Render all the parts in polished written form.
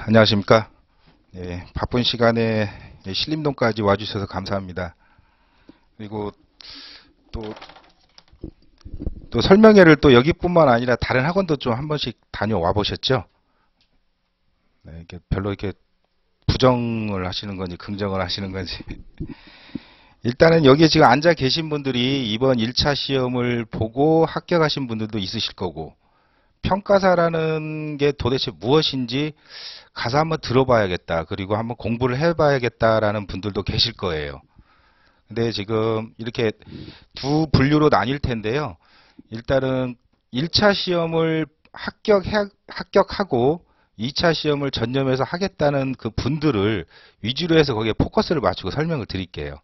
안녕하십니까. 바쁜 시간에 신림동까지 와주셔서 감사합니다. 그리고 또, 또 설명회를 또 여기뿐만 아니라 다른 학원도 좀 한 번씩 다녀와 보셨죠? 이렇게 별로 이렇게 부정을 하시는 건지 긍정을 하시는 건지. 일단은 여기에 지금 앉아 계신 분들이 이번 1차 시험을 보고 합격하신 분들도 있으실 거고, 평가사라는 게 도대체 무엇인지 가서 한번 들어봐야겠다. 그리고 한번 공부를 해봐야겠다라는 분들도 계실 거예요. 근데 지금 이렇게 두 분류로 나뉠 텐데요. 일단은 1차 시험을 합격하고 2차 시험을 전념해서 하겠다는 그 분들을 위주로 해서 거기에 포커스를 맞추고 설명을 드릴게요.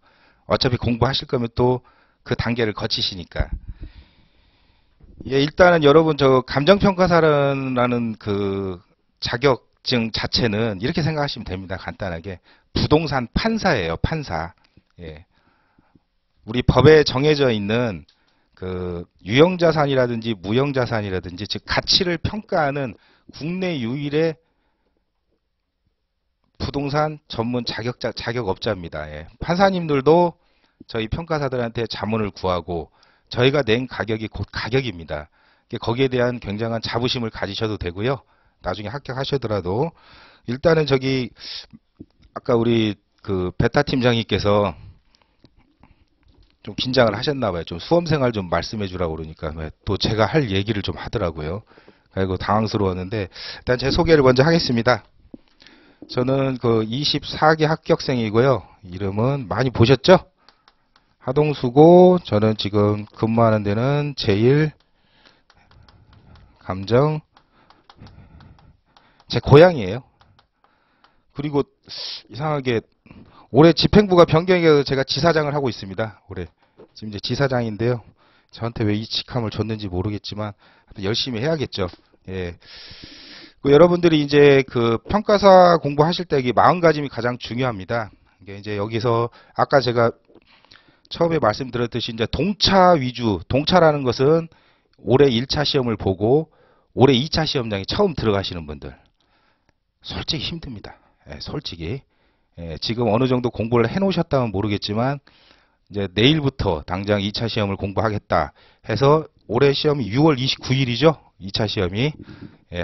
어차피 공부하실 거면 또 그 단계를 거치시니까. 일단은 여러분 저 감정평가사라는 그 자격증 자체는 이렇게 생각하시면 됩니다. 간단하게 부동산 판사예요. 판사. 우리 법에 정해져 있는 그 유형자산이라든지 무형자산이라든지 즉 가치를 평가하는 국내 유일의 부동산 전문 자격업자입니다. 판사님들도 저희 평가사들한테 자문을 구하고 저희가 낸 가격이 곧 가격입니다. 거기에 대한 굉장한 자부심을 가지셔도 되고요. 나중에 합격하시더라도 일단은 저기 아까 우리 그 베타 팀장님께서 좀 긴장을 하셨나봐요. 좀 수험생활 좀 말씀해 주라고 그러니까 또 제가 할 얘기를 좀 하더라고요. 그리고 당황스러웠는데 일단 제 소개를 먼저 하겠습니다. 저는 그 24기 합격생이고요. 이름은 많이 보셨죠? 하동수고 저는 지금 근무하는 데는 제1 감정 제 고향이에요. 그리고 이상하게 올해 집행부가 변경이 돼서 제가 지사장을 하고 있습니다. 올해 지금 이제 지사장인데요. 저한테 왜 이 직함을 줬는지 모르겠지만 열심히 해야겠죠. 여러분들이 이제 그 평가사 공부하실 때 이 마음가짐이 가장 중요합니다. 이게 이제 여기서 아까 제가 처음에 말씀드렸듯이 이제 동차 위주, 동차라는 것은 올해 1차 시험을 보고 올해 2차 시험장에 처음 들어가시는 분들 솔직히 힘듭니다. 솔직히 지금 어느 정도 공부를 해 놓으셨다면 모르겠지만 이제 내일부터 당장 2차 시험을 공부하겠다 해서 올해 시험이 6월 29일이죠. 2차 시험이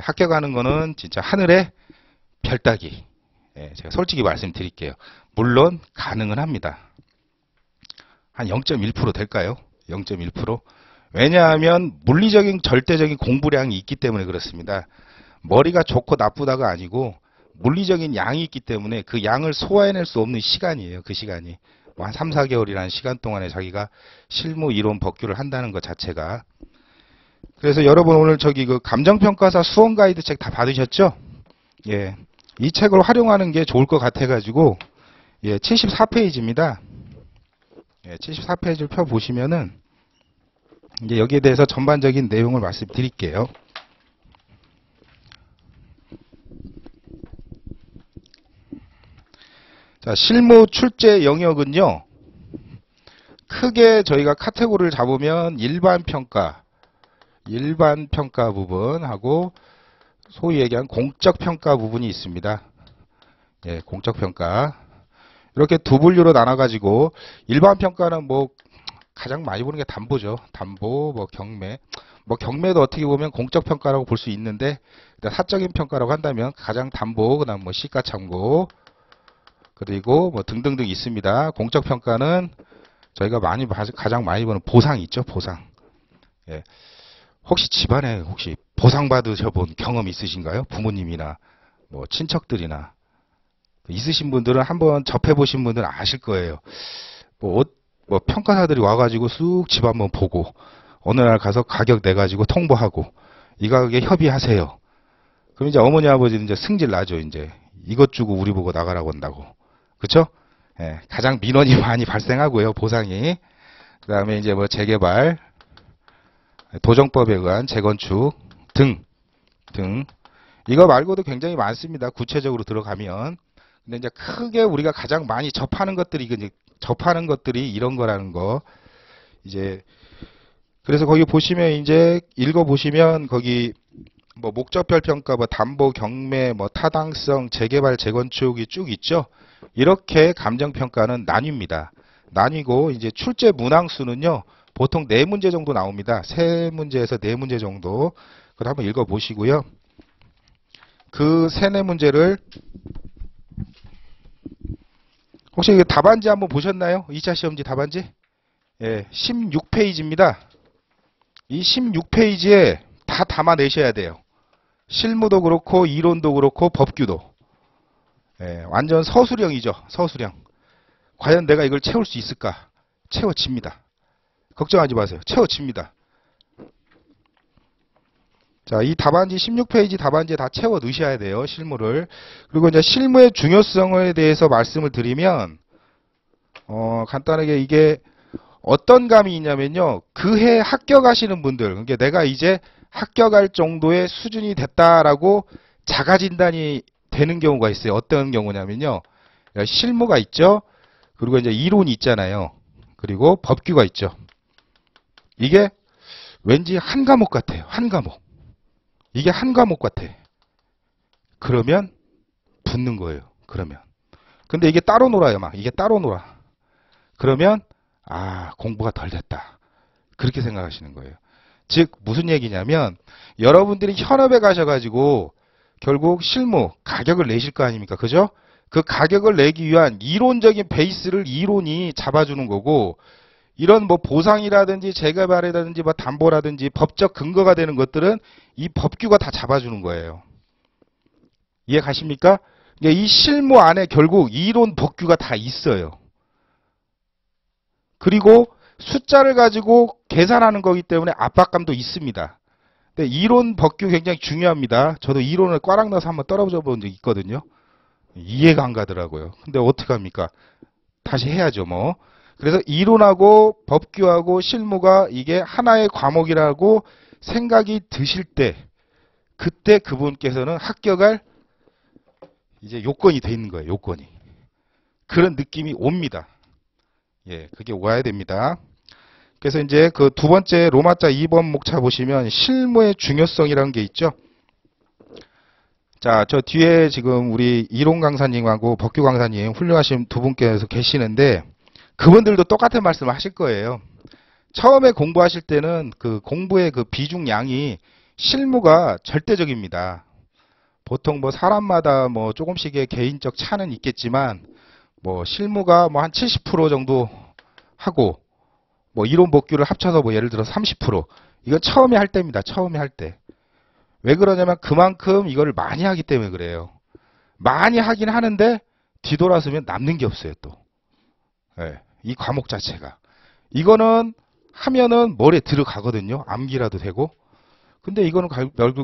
합격하는 거는 진짜 하늘의 별 따기. 제가 솔직히 말씀드릴게요. 물론 가능은 합니다. 한 0.1% 될까요? 0.1%? 왜냐하면 물리적인 절대적인 공부량이 있기 때문에 그렇습니다. 머리가 좋고 나쁘다가 아니고 물리적인 양이 있기 때문에 그 양을 소화해낼 수 없는 시간이에요. 그 시간이. 한 3, 4개월이라는 시간 동안에 자기가 실무, 이론, 법규를 한다는 것 자체가. 그래서 여러분 오늘 저기 그 감정평가사 수험 가이드 책 다 받으셨죠? 이 책을 활용하는 게 좋을 것 같아가지고 74페이지입니다. 74페이지를 펴보시면은 이제 여기에 대해서 전반적인 내용을 말씀드릴게요. 자, 실무 출제 영역은요. 크게 저희가 카테고리를 잡으면 일반 평가 부분하고 소위 얘기한 공적 평가 부분이 있습니다. 공적 평가. 이렇게 두 분류로 나눠가지고 일반 평가는 뭐 가장 많이 보는 게 담보죠. 담보, 뭐 경매. 뭐 경매도 어떻게 보면 공적 평가라고 볼 수 있는데 사적인 평가라고 한다면 가장 담보, 그다음 뭐 시가참고 그리고 뭐 등등등 있습니다. 공적 평가는 저희가 가장 많이 보는 보상 있죠. 보상. 혹시 집안에 혹시 보상 받으셔 본 경험 있으신가요? 부모님이나 뭐 친척들이나 있으신 분들은 한번 접해 보신 분들은 아실 거예요. 뭐 평가사들이 와가지고 쑥 집 한번 보고 어느 날 가서 가격 내가지고 통보하고 이 가격에 협의하세요. 그럼 이제 어머니 아버지는 이제 승질 나죠. 이제 이것 주고 우리 보고 나가라고 한다고. 그쵸? 가장 민원이 많이 발생하고요. 보상이. 그 다음에 이제 뭐 재개발, 도정법에 의한 재건축 등. 이거 말고도 굉장히 많습니다. 구체적으로 들어가면. 근데 이제 크게 우리가 가장 많이 접하는 것들이 이런 거라는 거. 이제 그래서 거기 보시면 이제 읽어 보시면 거기 뭐 목적별 평가, 뭐 담보, 경매, 뭐 타당성, 재개발, 재건축이 쭉 있죠. 이렇게 감정 평가는 나뉩니다. 나뉘고 이제 출제 문항수는요. 보통 4문제 정도 나옵니다. 3문제에서 4문제 정도. 그걸 한번 읽어 보시고요. 그 3, 4문제를 혹시 답안지 한번 보셨나요? 2차 시험지 답안지? 예, 16페이지입니다. 이 16페이지에 다 담아내셔야 돼요. 실무도 그렇고 이론도 그렇고 법규도. 예, 완전 서술형이죠. 서술형. 과연 내가 이걸 채울 수 있을까? 채워집니다. 걱정하지 마세요. 채워집니다. 자, 이 답안지 16페이지 답안지에 다 채워 넣으셔야 돼요. 실무를. 그리고 이제 실무의 중요성에 대해서 말씀을 드리면 간단하게 이게 어떤 감이 있냐면요. 그 해 합격하시는 분들, 그러니까 내가 이제 합격할 정도의 수준이 됐다라고 자가진단이 되는 경우가 있어요. 어떤 경우냐면요. 실무가 있죠. 그리고 이제 이론이 있잖아요. 그리고 법규가 있죠. 이게 왠지 한 과목 같아요. 한 과목. 이게 한 과목 같아. 그러면 붙는 거예요. 그러면. 근데 이게 따로 놀아요. 막 이게 따로 놀아. 그러면 공부가 덜 됐다. 그렇게 생각하시는 거예요. 즉 무슨 얘기냐면 여러분들이 현업에 가셔가지고 결국 실무 가격을 내실 거 아닙니까? 그죠? 그 가격을 내기 위한 이론적인 베이스를 이론이 잡아주는 거고 이런 뭐 보상이라든지 재개발이라든지 뭐 담보라든지 법적 근거가 되는 것들은 이 법규가 다 잡아주는 거예요. 이해 가십니까? 그러니까 이 실무 안에 결국 이론 법규가 다 있어요. 그리고 숫자를 가지고 계산하는 거기 때문에 압박감도 있습니다. 근데 이론 법규 굉장히 중요합니다. 저도 이론을 꽈락 넣어서 한번 떨어져 본 적 있거든요. 이해가 안 가더라고요. 근데 어떡합니까? 다시 해야죠, 뭐. 그래서 이론하고 법규하고 실무가 이게 하나의 과목이라고 생각이 드실 때, 그때 그분께서는 합격할 이제 요건이 돼 있는 거예요, 요건이. 그런 느낌이 옵니다. 예, 그게 와야 됩니다. 그래서 이제 그 두 번째 로마자 2번 목차 보시면 실무의 중요성이라는 게 있죠. 자, 저 뒤에 지금 우리 이론 강사님하고 법규 강사님 훌륭하신 두 분께서 계시는데 그분들도 똑같은 말씀을 하실 거예요. 처음에 공부하실 때는 그 공부의 그 비중량이 실무가 절대적입니다. 보통 뭐 사람마다 뭐 조금씩의 개인적 차는 있겠지만 뭐 실무가 뭐 한 70% 정도 하고 뭐 이론 법규를 합쳐서 뭐 예를 들어 30% 이건 처음에 할 때입니다. 처음에 할 때. 왜 그러냐면 그만큼 이거를 많이 하기 때문에 그래요. 많이 하긴 하는데 뒤돌아서면 남는 게 없어요 또. 네, 이 과목 자체가. 이거는 하면은 머리에 들어가거든요. 암기라도 되고. 근데 이거는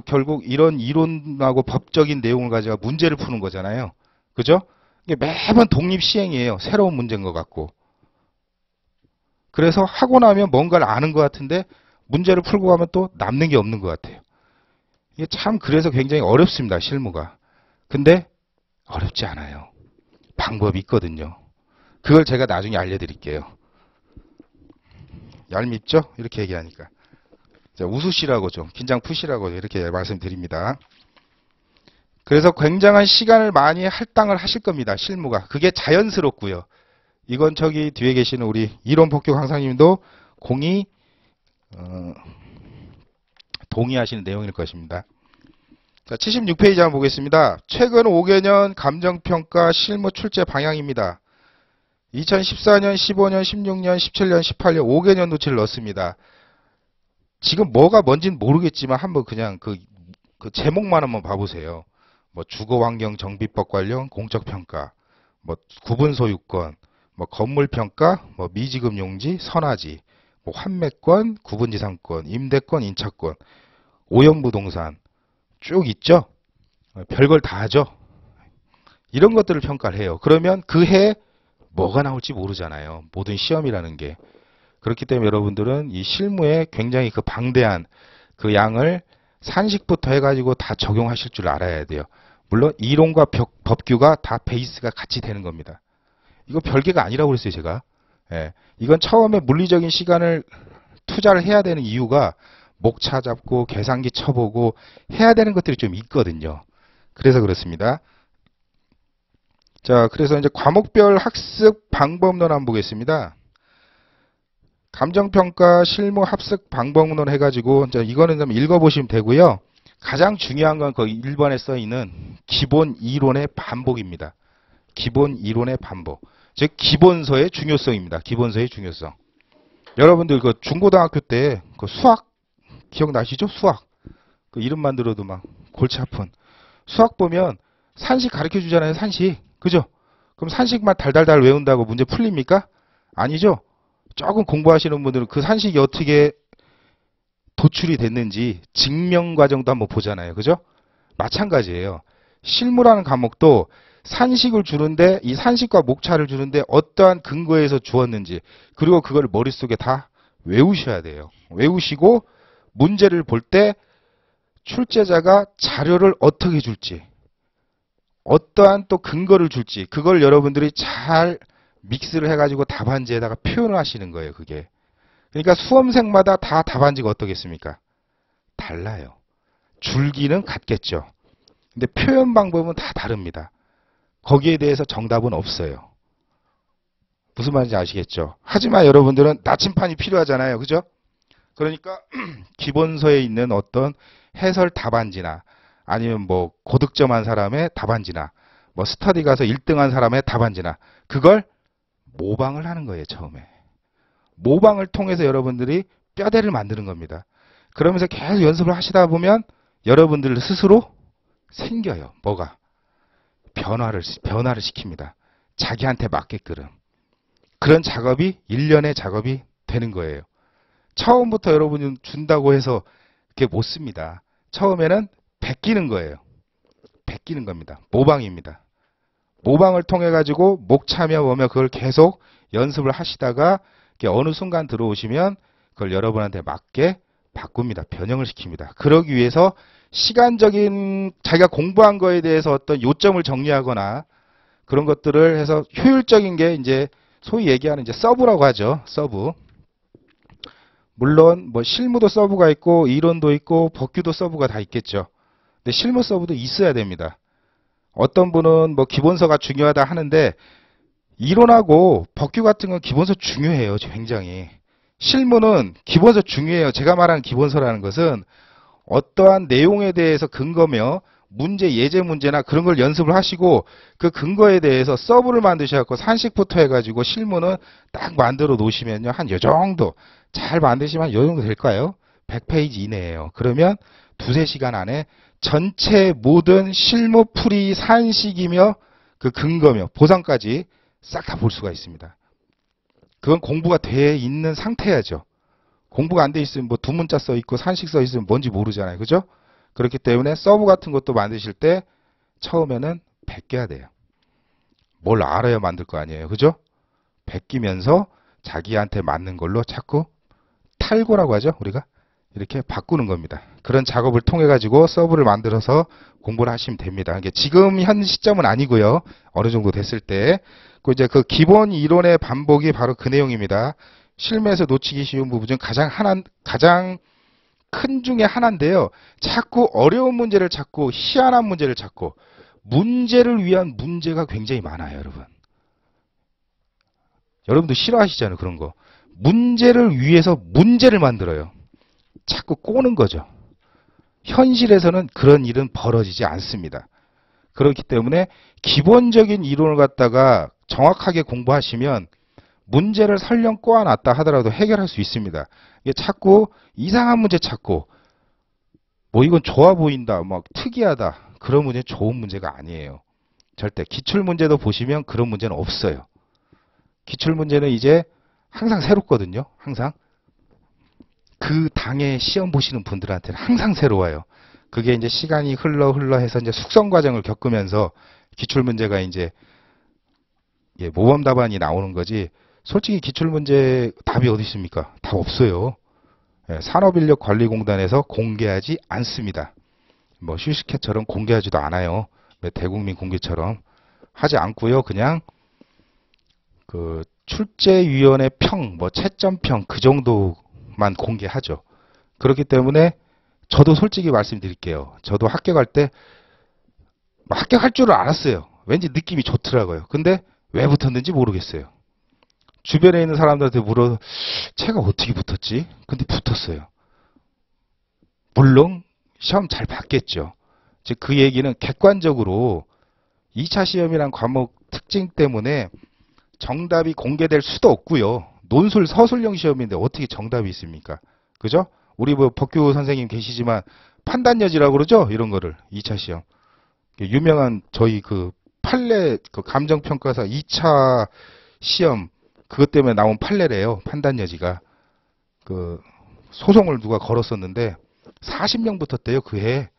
결국 이런 이론하고 법적인 내용을 가지고 문제를 푸는 거잖아요. 그죠? 이게 매번 독립시행이에요. 새로운 문제인 것 같고. 그래서 하고 나면 뭔가를 아는 것 같은데 문제를 풀고 가면 또 남는 게 없는 것 같아요. 이게 참 그래서 굉장히 어렵습니다. 실무가. 근데 어렵지 않아요. 방법이 있거든요. 그걸 제가 나중에 알려드릴게요. 얄밉죠? 이렇게 얘기하니까. 자, 웃으시라고 좀 긴장 푸시라고 이렇게 말씀드립니다. 그래서 굉장한 시간을 많이 할당을 하실 겁니다. 실무가. 그게 자연스럽고요. 이건 저기 뒤에 계시는 우리 이론 법규 강사님도 동의하시는 내용일 것입니다. 자, 76페이지 한번 보겠습니다. 최근 5개년 감정평가 실무 출제 방향입니다. 2014년, 15년, 16년, 17년, 18년 5개년 도치를 넣습니다. 지금 뭐가 뭔지는 모르겠지만 한번 그냥 그 제목만 한번 봐보세요. 뭐 주거환경정비법 관련 공적평가, 뭐 구분소유권, 뭐 건물평가, 뭐 미지급용지, 선화지, 뭐 환매권, 구분지상권, 임대권, 인차권, 오염부동산 쭉 있죠. 별걸 다 하죠. 이런 것들을 평가를 해요. 그러면 그 해에 뭐가 나올지 모르잖아요. 모든 시험이라는 게. 그렇기 때문에 여러분들은 이 실무에 굉장히 그 방대한 그 양을 산식부터 해가지고 다 적용하실 줄 알아야 돼요. 물론 이론과 법규가 다 베이스가 같이 되는 겁니다. 이거 별개가 아니라고 그랬어요, 제가. 예. 이건 처음에 물리적인 시간을 투자를 해야 되는 이유가 목차 잡고 계산기 쳐보고 해야 되는 것들이 좀 있거든요. 그래서 그렇습니다. 자, 그래서 이제 과목별 학습 방법론 한번 보겠습니다. 감정평가 실무 합숙 방법론 해가지고 이제 이거는 좀 읽어보시면 되고요. 가장 중요한 건 그 1번에 써 있는 기본 이론의 반복입니다. 기본 이론의 반복. 즉 기본서의 중요성입니다. 기본서의 중요성. 여러분들 그 중고등학교 때 그 수학 기억나시죠? 수학. 그 이름만 들어도 막 골치 아픈. 수학 보면 산식 가르쳐 주잖아요. 산식. 그죠? 그럼 산식만 달달달 외운다고 문제 풀립니까? 아니죠? 조금 공부하시는 분들은 그 산식이 어떻게 도출이 됐는지 증명 과정도 한번 보잖아요. 그죠? 마찬가지예요. 실무라는 과목도 산식을 주는데 이 산식과 목차를 주는데 어떠한 근거에서 주었는지 그리고 그걸 머릿속에 다 외우셔야 돼요. 외우시고 문제를 볼 때 출제자가 자료를 어떻게 줄지 어떠한 또 근거를 줄지 그걸 여러분들이 잘 믹스를 해가지고 답안지에다가 표현을 하시는 거예요. 그게. 그러니까 수험생마다 다 답안지가 어떻겠습니까? 달라요. 줄기는 같겠죠. 근데 표현 방법은 다 다릅니다. 거기에 대해서 정답은 없어요. 무슨 말인지 아시겠죠? 하지만 여러분들은 나침판이 필요하잖아요. 그죠? 그러니까 기본서에 있는 어떤 해설 답안지나 아니면 뭐 고득점한 사람의 답안지나 뭐 스터디 가서 1등한 사람의 답안지나 그걸 모방을 하는 거예요. 처음에. 모방을 통해서 여러분들이 뼈대를 만드는 겁니다. 그러면서 계속 연습을 하시다 보면 여러분들 스스로 생겨요. 뭐가? 변화를 시킵니다. 자기한테 맞게끔. 그런 작업이 1년의 작업이 되는 거예요. 처음부터 여러분이 준다고 해서 그렇게 못 씁니다. 처음에는 베끼는 거예요. 베끼는 겁니다. 모방입니다. 모방을 통해 가지고 목차며 뭐며 그걸 계속 연습을 하시다가 어느 순간 들어오시면 그걸 여러분한테 맞게 바꿉니다. 변형을 시킵니다. 그러기 위해서 시간적인 자기가 공부한 거에 대해서 어떤 요점을 정리하거나 그런 것들을 해서 효율적인 게 이제 소위 얘기하는 이제 서브라고 하죠. 서브. 물론 뭐 실무도 서브가 있고 이론도 있고 법규도 서브가 다 있겠죠. 근데 실무 서브도 있어야 됩니다. 어떤 분은 뭐 기본서가 중요하다 하는데 이론하고 법규 같은 건 기본서 중요해요. 굉장히. 실무는 기본서 중요해요. 제가 말하는 기본서라는 것은 어떠한 내용에 대해서 근거며 문제, 예제 문제나 그런 걸 연습을 하시고 그 근거에 대해서 서브를 만드셔갖고 산식부터 해가지고 실무는 딱 만들어 놓으시면요. 한 요 정도 잘 만드시면 요 정도 될까요? 100페이지 이내예요. 그러면 2~3시간 안에 전체 모든 실무 풀이 산식이며 그 근거며 보상까지 싹 다 볼 수가 있습니다. 그건 공부가 돼 있는 상태야죠. 공부가 안 돼 있으면 뭐 두문자 써 있고 산식 써 있으면 뭔지 모르잖아요. 그죠? 그렇기 때문에 서브 같은 것도 만드실 때 처음에는 베껴야 돼요. 뭘 알아야 만들 거 아니에요. 그죠? 베끼면서 자기한테 맞는 걸로 자꾸 탈고라고 하죠. 우리가 이렇게 바꾸는 겁니다. 그런 작업을 통해 가지고 서브를 만들어서 공부를 하시면 됩니다. 이게 지금 현 시점은 아니고요. 어느 정도 됐을 때. 이제 그 기본 이론의 반복이 바로 그 내용입니다. 실무에서 놓치기 쉬운 부분 중 가장 큰 중에 하나인데요. 자꾸 어려운 문제를 찾고 희한한 문제를 찾고 문제를 위한 문제가 굉장히 많아요. 여러분도 싫어하시잖아요. 그런 거. 문제를 위해서 문제를 만들어요. 자꾸 꼬는 거죠. 현실에서는 그런 일은 벌어지지 않습니다. 그렇기 때문에 기본적인 이론을 갖다가 정확하게 공부하시면 문제를 설령 꼬아놨다 하더라도 해결할 수 있습니다. 이게 자꾸 이상한 문제 찾고 뭐 이건 좋아 보인다, 막 특이하다 그런 문제 좋은 문제가 아니에요. 절대 기출문제도 보시면 그런 문제는 없어요. 기출문제는 이제 항상 새롭거든요. 항상. 그 당에 시험 보시는 분들한테는 항상 새로워요. 그게 이제 시간이 흘러 해서 이제 숙성 과정을 겪으면서 기출문제가 이제 모범 답안이 나오는 거지. 솔직히 기출문제 답이 어디 있습니까? 답 없어요. 산업인력관리공단에서 공개하지 않습니다. 뭐 슈스케처럼 공개하지도 않아요. 대국민 공개처럼 하지 않고요. 그냥 그 출제위원회 평, 뭐 채점평 그 정도만 공개하죠. 그렇기 때문에 저도 솔직히 말씀드릴게요. 저도 합격할 때 합격할 줄을 알았어요. 왠지 느낌이 좋더라고요. 근데 왜 붙었는지 모르겠어요. 주변에 있는 사람들한테 물어 제가 어떻게 붙었지? 근데 붙었어요. 물론 시험 잘 봤겠죠. 즉 그 얘기는 객관적으로 2차 시험이란 과목 특징 때문에 정답이 공개될 수도 없고요. 논술 서술형 시험인데 어떻게 정답이 있습니까? 그죠? 우리 뭐 법규 선생님 계시지만 판단여지라고 그러죠? 이런 거를 2차 시험. 유명한 저희 그 판례 그 감정평가사 2차 시험 그것 때문에 나온 판례래요. 판단여지가. 그 소송을 누가 걸었었는데 40명 붙었대요. 그 해.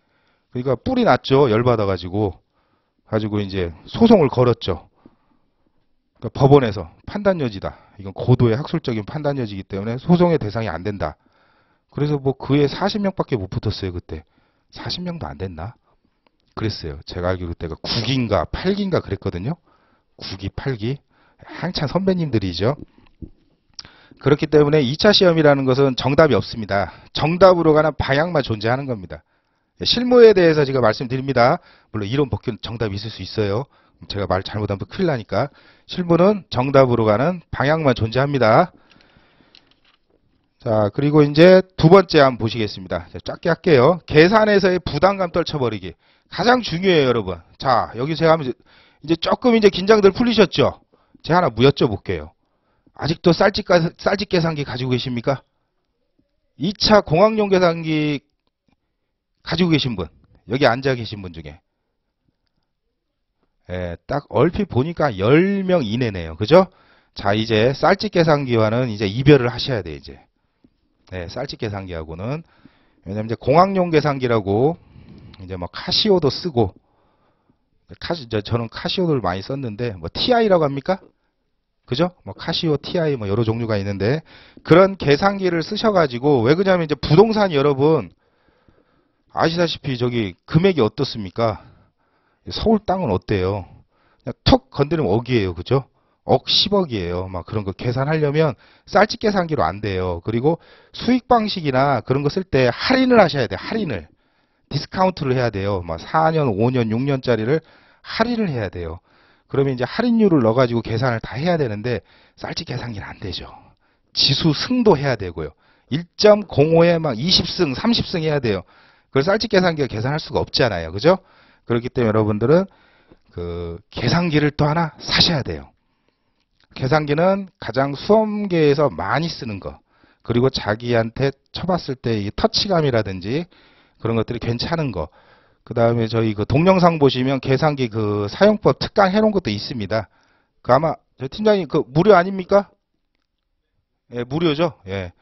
그러니까 뿔이 났죠. 열받아가지고. 가지고 이제 소송을 걸었죠. 그러니까 법원에서 판단여지다. 이건 고도의 학술적인 판단여지이기 때문에 소송의 대상이 안 된다. 그래서 뭐 그해 40명밖에 못 붙었어요. 그때. 40명도 안 됐나? 그랬어요. 제가 알기로 그때가 9기인가 8기인가 그랬거든요. 9기, 8기. 한참 선배님들이죠. 그렇기 때문에 2차 시험이라는 것은 정답이 없습니다. 정답으로 가는 방향만 존재하는 겁니다. 실무에 대해서 제가 말씀드립니다. 물론 이론 법규는 정답이 있을 수 있어요. 제가 말 잘못하면 큰일 나니까. 실무는 정답으로 가는 방향만 존재합니다. 자, 그리고 이제 두 번째 한번 보시겠습니다. 짧게 할게요. 계산에서의 부담감 떨쳐버리기. 가장 중요해요, 여러분. 자, 여기 제가 하면 이제 조금 이제 긴장들 풀리셨죠? 제가 하나 무여쭤 볼게요. 아직도 쌀집 계산기 가지고 계십니까? 2차 공학용 계산기 가지고 계신 분, 여기 앉아 계신 분 중에. 예, 딱 얼핏 보니까 10명 이내네요. 그죠? 자, 이제 쌀집 계산기와는 이제 이별을 하셔야 돼, 이제. 네, 쌀집 계산기하고는. 왜냐면 이제 공학용 계산기라고, 이제 뭐 카시오도 쓰고, 저는 카시오를 많이 썼는데, 뭐 TI라고 합니까? 그죠? 뭐 카시오, TI 뭐 여러 종류가 있는데, 그런 계산기를 쓰셔가지고, 왜 그러냐면 이제 부동산 여러분, 아시다시피 저기 금액이 어떻습니까? 서울 땅은 어때요? 그냥 툭 건드리면 억이에요. 그죠? 억 10억이에요. 막 그런 거 계산하려면 쌀집 계산기로 안 돼요. 그리고 수익 방식이나 그런 거 쓸 때 할인을 하셔야 돼요. 할인을. 디스카운트를 해야 돼요. 막 4년, 5년, 6년짜리를 할인을 해야 돼요. 그러면 이제 할인율을 넣어가지고 계산을 다 해야 되는데 쌀집 계산기는 안 되죠. 지수 승도 해야 되고요. 1.05에 막 20승, 30승 해야 돼요. 그걸 쌀집 계산기가 계산할 수가 없잖아요. 그죠? 그렇기 때문에 여러분들은 그 계산기를 또 하나 사셔야 돼요. 계산기는 가장 수험계에서 많이 쓰는 거. 그리고 자기한테 쳐봤을 때 이 터치감이라든지 그런 것들이 괜찮은 거. 그 다음에 저희 그 동영상 보시면 계산기 그 사용법 특강 해놓은 것도 있습니다. 그 아마 저 팀장님 그 무료 아닙니까? 예, 무료죠. 예.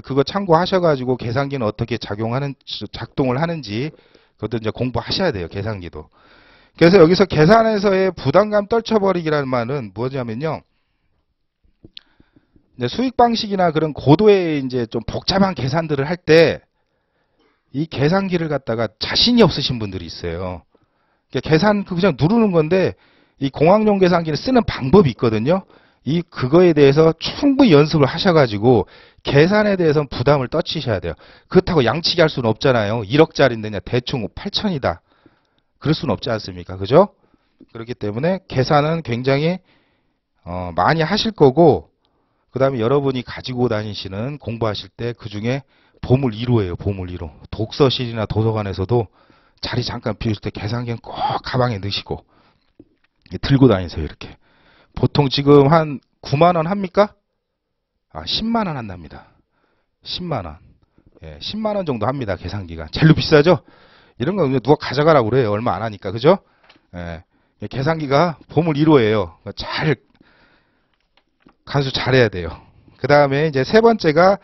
그거 참고하셔가지고 계산기는 어떻게 작동을 하는지 그것도 이제 공부하셔야 돼요. 계산기도. 그래서 여기서 계산에서의 부담감 떨쳐버리기라는 말은 뭐냐면요. 이제 수익 방식이나 그런 고도의 이제 좀 복잡한 계산들을 할 때 이 계산기를 갖다가 자신이 없으신 분들이 있어요. 계산 그냥 누르는 건데 이 공학용 계산기를 쓰는 방법이 있거든요. 그거에 대해서 충분히 연습을 하셔가지고 계산에 대해서는 부담을 떨치셔야 돼요. 그렇다고 양치기 할 수는 없잖아요. 1억짜리인데 대충 8천이다. 그럴 수는 없지 않습니까? 그죠? 그렇기 때문에 계산은 굉장히 많이 하실 거고 그 다음에 여러분이 가지고 다니시는 공부하실 때 그 중에 보물 1호예요. 보물 1호. 독서실이나 도서관에서도 자리 잠깐 비우실 때 계산기는 꼭 가방에 넣으시고 들고 다니세요. 이렇게. 보통 지금 한 9만원 합니까? 10만원 한답니다. 10만원. 예, 10만원 정도 합니다. 계산기가. 제일로 비싸죠? 이런 거 누가 가져가라고 그래요. 얼마 안 하니까. 그죠? 예, 계산기가 보물 1호예요. 잘 간수 잘해야 돼요. 그 다음에 이제 세 번째가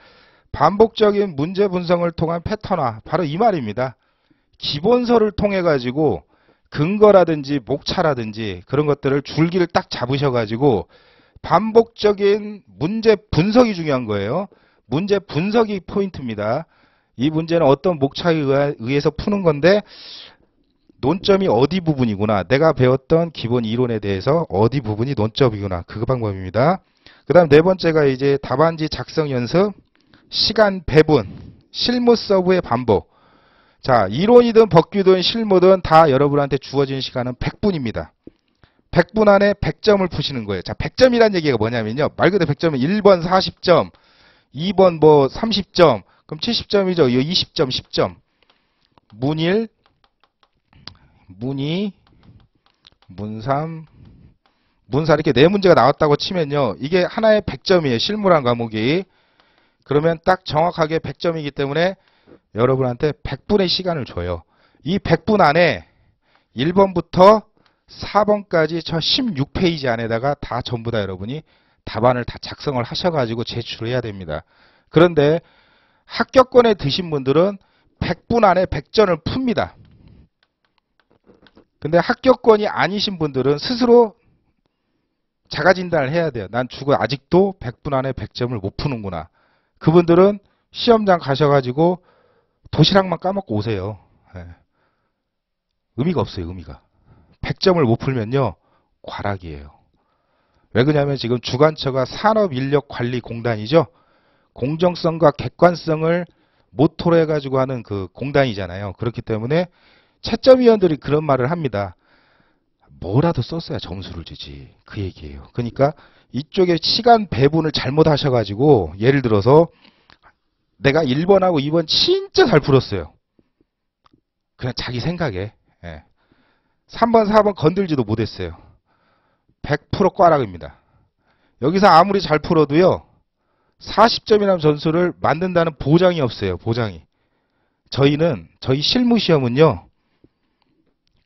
반복적인 문제 분석을 통한 패턴화. 바로 이 말입니다. 기본서를 통해 가지고 근거라든지 목차라든지 그런 것들을 줄기를 딱 잡으셔가지고 반복적인 문제 분석이 중요한 거예요. 문제 분석이 포인트입니다. 이 문제는 어떤 목차에 의해서 푸는 건데 논점이 어디 부분이구나. 내가 배웠던 기본 이론에 대해서 어디 부분이 논점이구나. 그 방법입니다. 그 다음 네 번째가 이제 답안지 작성 연습, 시간 배분. 실무 서브의 반복. 자, 이론이든 법규든 실무든 다 여러분한테 주어진 시간은 100분입니다. 100분 안에 100점을 푸시는 거예요. 자, 100점이란 얘기가 뭐냐면요. 말 그대로 100점은 1번 40점, 2번 뭐 30점, 그럼 70점이죠. 20점, 10점. 문1, 문2, 문3, 문4 이렇게 네 문제가 나왔다고 치면요. 이게 하나의 100점이에요. 실무란 과목이. 그러면 딱 정확하게 100점이기 때문에 여러분한테 100분의 시간을 줘요. 이 100분 안에 1번부터 4번까지 저 16페이지 안에다가 다 전부 다 여러분이 답안을 다 작성을 하셔가지고 제출을 해야 됩니다. 그런데 합격권에 드신 분들은 100분 안에 100점을 풉니다. 근데 합격권이 아니신 분들은 스스로 자가진단을 해야 돼요. 난 아직도 100분 안에 100점을 못 푸는구나. 그분들은 시험장 가셔가지고 도시락만 까먹고 오세요. 예. 의미가 없어요. 의미가. 100점을 못 풀면요. 과락이에요. 왜 그러냐면 지금 주관처가 산업인력관리공단이죠. 공정성과 객관성을 모토로 해가지고 하는 그 공단이잖아요. 그렇기 때문에 채점위원들이 그런 말을 합니다. 뭐라도 썼어야 점수를 주지. 그 얘기예요. 그러니까 이쪽에 시간 배분을 잘못하셔가지고 예를 들어서 내가 1번하고 2번 진짜 잘 풀었어요. 그냥 자기 생각에. 예. 3번, 4번 건들지도 못했어요. 100% 꽈락입니다. 여기서 아무리 잘 풀어도요. 40점이라는 점수를 만든다는 보장이 없어요. 보장이. 저희 실무시험은요.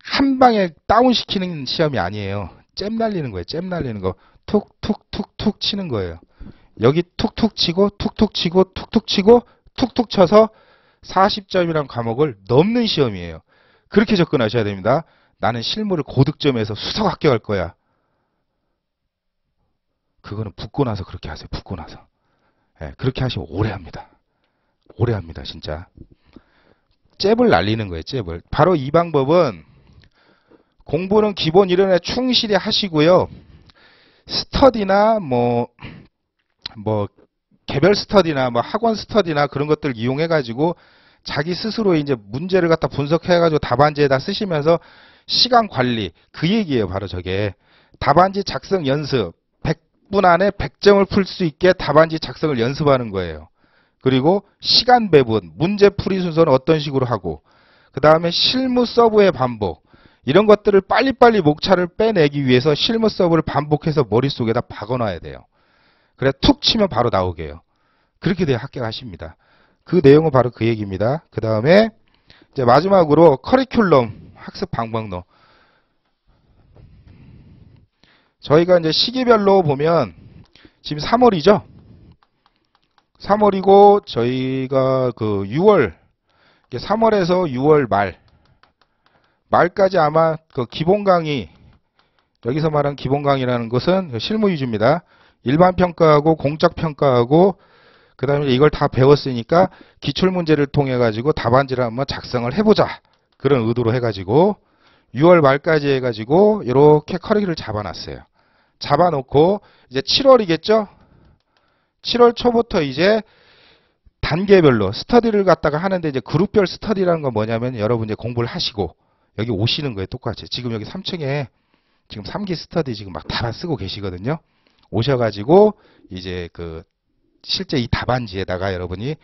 한 방에 다운시키는 시험이 아니에요. 잼 날리는 거예요. 잼 날리는 거. 툭툭툭툭 치는 거예요. 여기 툭툭 치고 툭툭 치고 툭툭 치고 툭툭 쳐서 40점이라는 과목을 넘는 시험이에요. 그렇게 접근하셔야 됩니다. 나는 실무를 고득점에서 수석 합격할 거야. 그거는 붙고 나서 그렇게 하세요. 붙고 나서. 예, 그렇게 하시면 오래 합니다. 오래 합니다. 진짜. 잽을 날리는 거예요. 잽을. 바로 이 방법은 공부는 기본 이론에 충실히 하시고요. 스터디나 뭐 개별 스터디나 뭐 학원 스터디나 그런 것들 이용해 가지고 자기 스스로 이제 문제를 갖다 분석해 가지고 답안지에다 쓰시면서 시간 관리 그 얘기예요. 바로 저게. 답안지 작성 연습 100분 안에 100점을 풀 수 있게 답안지 작성을 연습하는 거예요. 그리고 시간 배분, 문제 풀이 순서는 어떤 식으로 하고 그 다음에 실무 서브의 반복 이런 것들을 빨리빨리 목차를 빼내기 위해서 실무 서브를 반복해서 머릿속에다 박아놔야 돼요. 그래 툭 치면 바로 나오게 해요. 그렇게 돼야 합격하십니다. 그 내용은 바로 그 얘기입니다. 그 다음에 이제 마지막으로 커리큘럼 학습 방법론. 저희가 이제 시기별로 보면 지금 3월이죠. 3월이고 저희가 그 6월 3월에서 6월 말까지 아마 그 기본 강의 여기서 말한 기본 강의라는 것은 실무 위주입니다. 일반 평가하고 공적 평가하고 그 다음에 이걸 다 배웠으니까 기출문제를 통해 가지고 답안지를 한번 작성을 해보자. 그런 의도로 해가지고 6월 말까지 해가지고 이렇게 커리큘럼을 잡아놨어요. 잡아놓고 이제 7월이겠죠? 7월 초부터 이제 단계별로 스터디를 갖다가 하는데 이제 그룹별 스터디라는 건 뭐냐면 여러분 이제 공부를 하시고 여기 오시는 거예요. 똑같이. 지금 여기 3층에 지금 3기 스터디 지금 막 다 쓰고 계시거든요. 오셔가지고 이제 그 실제 이 답안지에다가 여러분이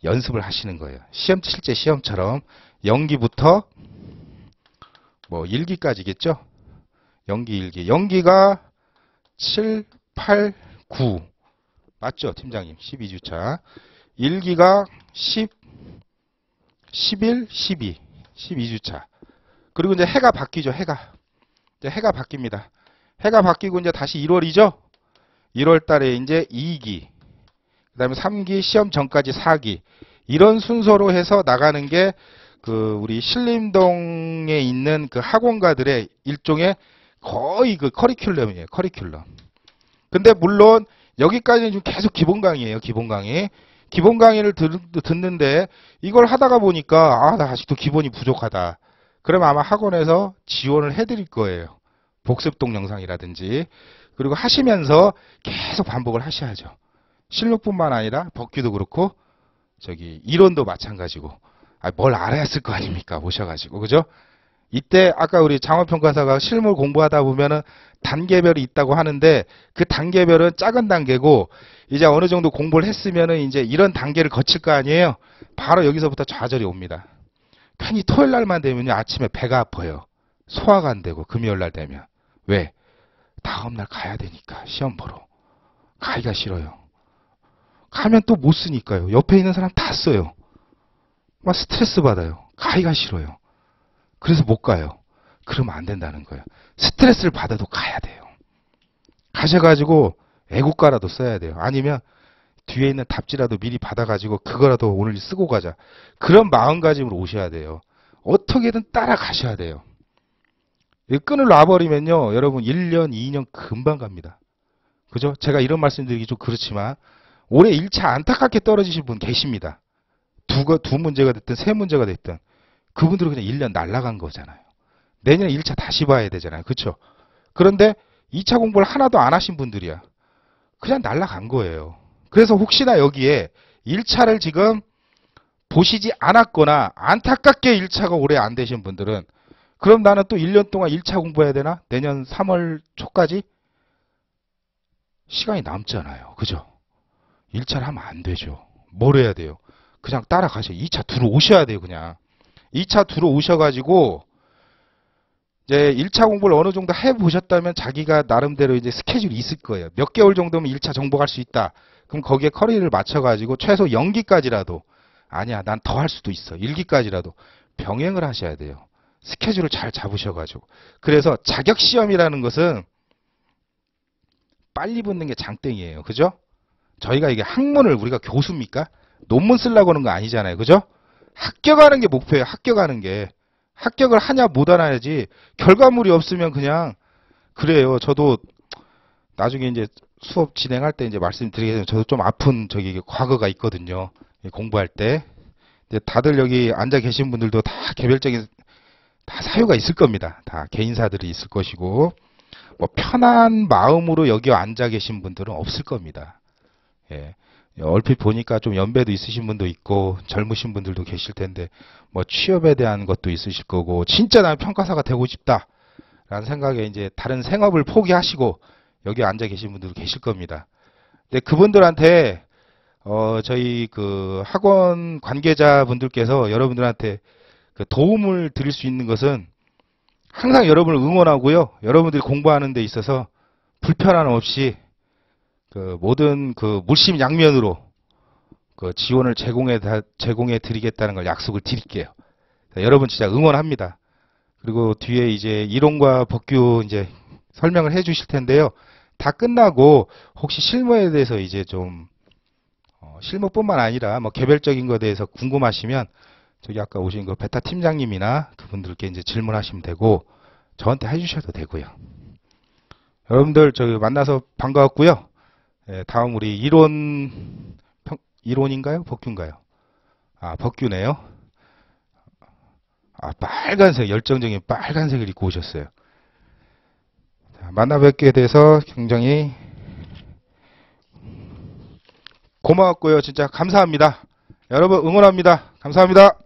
연습을 하시는 거예요. 실제 시험처럼 0기부터 뭐 1기까지겠죠? 0기, 1기. 0기가 7, 8, 9. 맞죠? 팀장님. 12주차. 1기가 10, 11, 12. 12주차. 그리고 이제 해가 바뀌죠. 이제 해가 바뀝니다. 해가 바뀌고 이제 다시 1월이죠? 1월 달에 이제 2기. 그 다음에 3기, 시험 전까지 4기. 이런 순서로 해서 나가는 게 그 우리 신림동에 있는 그 학원가들의 일종의 거의 그 커리큘럼이에요. 커리큘럼. 근데 물론 여기까지는 좀 계속 기본 강의예요. 기본 강의. 기본 강의를 듣는데 이걸 하다가 보니까 나 아직도 기본이 부족하다. 그러면 아마 학원에서 지원을 해드릴 거예요. 복습 동영상이라든지. 그리고 하시면서 계속 반복을 하셔야죠. 실력뿐만 아니라 법규도 그렇고 이론도 마찬가지고, 뭘 알아야 쓸 거 아닙니까? 오셔가지고, 그죠? 이때 아까 우리 장원평가사가 실물 공부하다 보면은 단계별이 있다고 하는데 그 단계별은 작은 단계고 이제 어느 정도 공부를 했으면은 이제 이런 단계를 거칠 거 아니에요? 바로 여기서부터 좌절이 옵니다. 괜히 토요일 날만 되면요 아침에 배가 아파요. 소화가 안 되고 금요일 날 되면. 왜? 다음 날 가야 되니까 시험 보러. 가기가 싫어요. 가면 또 못 쓰니까요. 옆에 있는 사람 다 써요. 막 스트레스 받아요. 가기가 싫어요. 그래서 못 가요. 그러면 안 된다는 거예요. 스트레스를 받아도 가야 돼요. 가셔가지고 애국가라도 써야 돼요. 아니면 뒤에 있는 답지라도 미리 받아가지고 그거라도 오늘 쓰고 가자. 그런 마음가짐으로 오셔야 돼요. 어떻게든 따라가셔야 돼요. 끈을 놔버리면요. 여러분 1년, 2년 금방 갑니다. 그죠? 제가 이런 말씀 드리기 좀 그렇지만 올해 1차 안타깝게 떨어지신 분 계십니다. 두 문제가 됐든 세 문제가 됐든 그분들은 그냥 1년 날라간 거잖아요. 내년에 1차 다시 봐야 되잖아요. 그렇죠? 그런데 2차 공부를 하나도 안 하신 분들이야. 그냥 날라간 거예요. 그래서 혹시나 여기에 1차를 지금 보시지 않았거나 안타깝게 1차가 올해 안 되신 분들은 그럼 나는 또 1년 동안 1차 공부해야 되나? 내년 3월 초까지? 시간이 남잖아요. 그죠? 1차를 하면 안 되죠. 뭘 해야 돼요? 그냥 따라가셔. 2차 들어오셔야 돼요. 그냥. 2차 들어오셔가지고 이제 1차 공부를 어느 정도 해보셨다면 자기가 나름대로 이제 스케줄이 있을 거예요. 몇 개월 정도면 1차 정복할 수 있다. 그럼 거기에 커리를 맞춰가지고 최소 연기까지라도 아니야 난 더 할 수도 있어. 1기까지라도 병행을 하셔야 돼요. 스케줄을 잘 잡으셔가지고. 그래서 자격시험이라는 것은 빨리 붙는 게 장땡이에요. 그죠? 저희가 이게 학문을 우리가 교수입니까? 논문 쓰려고 하는 거 아니잖아요. 그죠? 합격하는 게 목표예요. 합격하는 게. 합격을 하냐 못 하냐지 결과물이 없으면 그냥 그래요. 저도 나중에 이제 수업 진행할 때 이제 말씀드리게 되면 저도 좀 아픈 과거가 있거든요. 공부할 때. 다들 여기 앉아 계신 분들도 다 개별적인 다 사유가 있을 겁니다. 다 개인사들이 있을 것이고 뭐 편한 마음으로 여기 앉아 계신 분들은 없을 겁니다. 예. 얼핏 보니까 좀 연배도 있으신 분도 있고 젊으신 분들도 계실 텐데 뭐 취업에 대한 것도 있으실 거고 진짜 난 평가사가 되고 싶다 라는 생각에 이제 다른 생업을 포기하시고 여기 앉아 계신 분들도 계실 겁니다. 근데 그분들한테 저희 그 학원 관계자분들께서 여러분들한테 그 도움을 드릴 수 있는 것은 항상 여러분을 응원하고요. 여러분들이 공부하는 데 있어서 불편함 없이 그 모든 그 물심양면으로 그 지원을 제공해 드리겠다는 걸 약속을 드릴게요. 여러분 진짜 응원합니다. 그리고 뒤에 이제 이론과 법규 이제 설명을 해 주실 텐데요. 다 끝나고 혹시 실무에 대해서 이제 좀 실무뿐만 아니라 뭐 개별적인 것에 대해서 궁금하시면 저기 아까 오신 그 베타 팀장님이나 그분들께 이제 질문하시면 되고 저한테 해주셔도 되고요. 여러분들 저기 만나서 반가웠고요. 예, 다음 우리 이론인가요? 법규인가요? 아, 법규네요. 아, 빨간색, 열정적인 빨간색을 입고 오셨어요. 자, 만나 뵙게 돼서 굉장히 고마웠고요. 진짜 감사합니다. 여러분 응원합니다. 감사합니다.